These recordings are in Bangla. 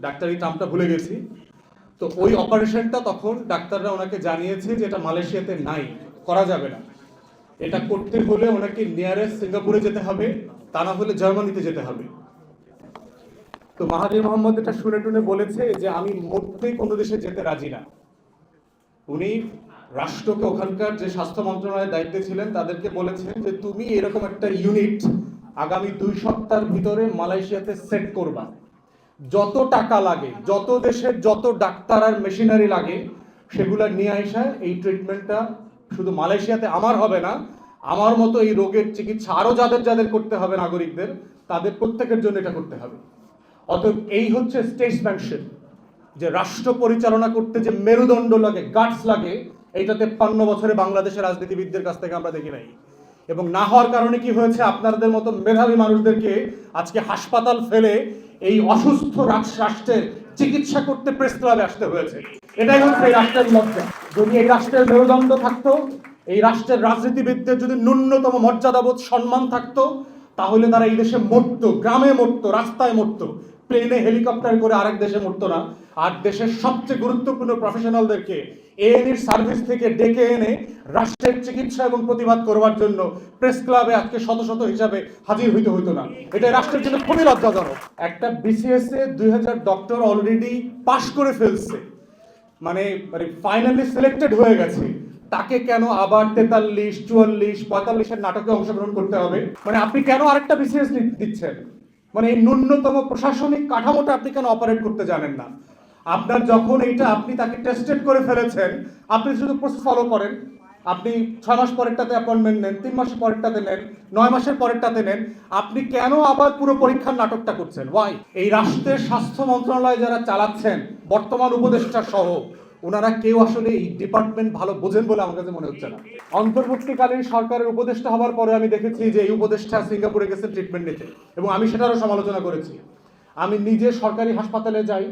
ডাক্তারি টার্মটা ভুলে গেছি। তো ওই অপারেশনটা তখন ডাক্তাররা ওনাকে জানিয়েছে যে এটা মালয়েশিয়াতে নাই, করা যাবে না। এটা করতে হলে ওনাকে নিয়ারেস্ট সিঙ্গাপুরে যেতে হবে, তা না হলে জার্মানিতে যেতে হবে। তো মাহাথির মোহাম্মদ এটা শুনে টুনে বলেছে যে আমি মরতেই কোনো দেশে যেতে রাজি না। উনি রাষ্ট্রকে, ওখানকার যে স্বাস্থ্য মন্ত্রণালয়ের দায়িত্বে ছিলেন তাদেরকে বলেছেন যে তুমি এরকম একটা ইউনিট আগামী 2 সপ্তাহের ভিতরে মালয়েশিয়াতে সেট করবা। যত টাকা লাগে, যত দেশের যত ডাক্তার আর মেশিনারি লাগে সেগুলো নিয়ে আসা, এই ট্রিটমেন্টটা শুধু মালয়েশিয়াতে আমার হবে না, আমার মতো এই রোগের চিকিৎসা আরও যাদের যাদের করতে হবে নাগরিকদের, তাদের প্রত্যেকের জন্য এটা করতে হবে। অতএব এই হচ্ছে স্টেটসম্যানশিপ, যে রাষ্ট্র পরিচালনা করতে যে মেরুদণ্ড লাগে, গাটস লাগে, এইটাতে 53 বছরে বাংলাদেশের রাজনীতিবিদদের কাছ থেকে আমরা দেখি নাই। এবং না হওয়ার কারণে কি হয়েছে, আপনাদের মতো মেধাবী মানুষদেরকে আজকে হাসপাতাল ফেলে এই অসুস্থ রাষ্ট্রের চিকিৎসা করতে প্রেস ক্লাবে আসতে হয়েছে। এটাই হচ্ছে এই রাষ্ট্রের লজ্জা। যদি এই রাষ্ট্রের মেরুদণ্ড থাকতো, এই রাষ্ট্রের রাজনীতিবিদদের যদি ন্যূনতম মর্যাদাবোধ, সম্মান থাকতো, তাহলে তারা এই দেশে মরতো, গ্রামে মরতো, রাস্তায় মরতো, প্লেনে হেলিকপ্টার করে আরেক দেশে মরতো না। আর দেশের সবচেয়ে গুরুত্বপূর্ণ প্রফেশনালদেরকে এএনইর সার্ভিস থেকে ডেকে এনে রাষ্ট্রের চিকিৎসা এবং প্রতিবাদ করবার জন্য প্রেস ক্লাবে আজকে শত শত হিসাবে হাজির হইতে হইতো না। এটা রাষ্ট্রের জন্য খুবই লজ্জাজনক। একটা বিসিএস এ 2000 ডক্টর অলরেডি পাশ করে ফেলছে, মানে ফাইনালি সিলেক্টেড হয়ে গেছে, তাকে কেন আবার 43, 44, 45-এর নাটকে অংশগ্রহণ করতে হবে? মানে আপনি কেন আরেকটা বিসিএস দিচ্ছেন? মানে এই ন্যূনতম প্রশাসনিক কাঠামোটা আপনি কেন অপারেট করতে জানেন না? আপনার যখন এইটা আপনি তাকে টেস্টেড করে ফেলেছেন, আপনি শুধু প্রসেস ফলো করেন। আপনি 6 মাস পরেরটাতে অ্যাপয়েন্টমেন্ট নেন, 3 মাসের পরেরটাতে নেন, 9 মাসের পরেরটাতে নেন। আপনি কেন আবার পুরো পরীক্ষার নাটকটা করছেন? ওয়াই? এই রাষ্ট্রের স্বাস্থ্য মন্ত্রণালয় যারা চালাচ্ছেন, বর্তমান উপদেষ্টা সহ, ওনারা কেউ আসলে এই ডিপার্টমেন্ট ভালো বোঝেন বলে আমার কাছে মনে হচ্ছে না। অন্তর্বর্তীকালীন সরকারের উপদেষ্টা হওয়ার পরে আমি দেখেছি যে এই উপদেষ্টা সিঙ্গাপুরে গেছে ট্রিটমেন্ট নিতে, এবং আমি সেটারও সমালোচনা করেছি। আমি নিজে সরকারি হাসপাতালে যাই,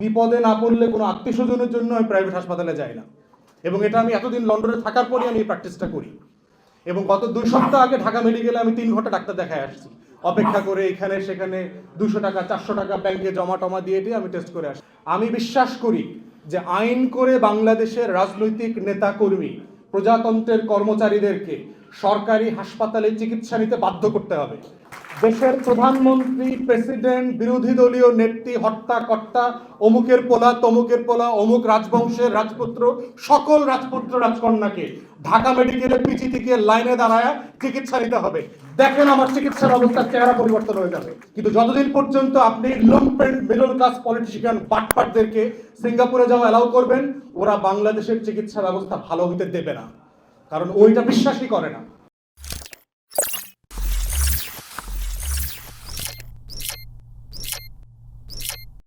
বিপদে না পড়লে কোনো আত্মীয় স্বজনের জন্য আমি প্রাইভেট হাসপাতালে যাই না। এবং এটা আমি এতদিন লন্ডনে থাকার পরই আমি এই প্র্যাকটিসটা করি। এবং গত 2 সপ্তাহ আগে ঢাকা মেডিকেলে আমি 3 ঘন্টা ডাক্তার দেখায় আসছি, অপেক্ষা করে এখানে সেখানে 200 টাকা 400 টাকা ব্যাংকে জমা টমা দিয়ে আমি টেস্ট করে আসি। আমি বিশ্বাস করি যে আইন করে বাংলাদেশের রাজনৈতিক নেতাকর্মী, প্রজাতন্ত্রের কর্মচারীদেরকে সরকারি হাসপাতালে চিকিৎসা নিতে বাধ্য করতে হবে। দেশের প্রধানমন্ত্রী, প্রেসিডেন্ট, বিরোধী দলীয় নেত্রী, হত্যাকর্তা, অমুকের পোলা, তমুকের পোলা, অমুক রাজবংশের রাজপুত্র, সকল রাজপুত্র রাজকন্যাকে ঢাকা মেডিকেলে পিজি থেকে লাইনে দাঁড়ায় চিকিৎসা নিতে হবে। দেখেন আমার চিকিৎসার অবস্থার চেহারা পরিবর্তন হয়ে যাবে। কিন্তু যতদিন পর্যন্ত আপনি লুম্পেন মিডল ক্লাস পলিটিশিয়ান বাটপাটদেরকে সিঙ্গাপুরে যাওয়া অ্যালাউ করবেন, ওরা বাংলাদেশের চিকিৎসা ব্যবস্থা ভালো হতে দেবে না, কারণ ওইটা বিশ্বাসই করে না।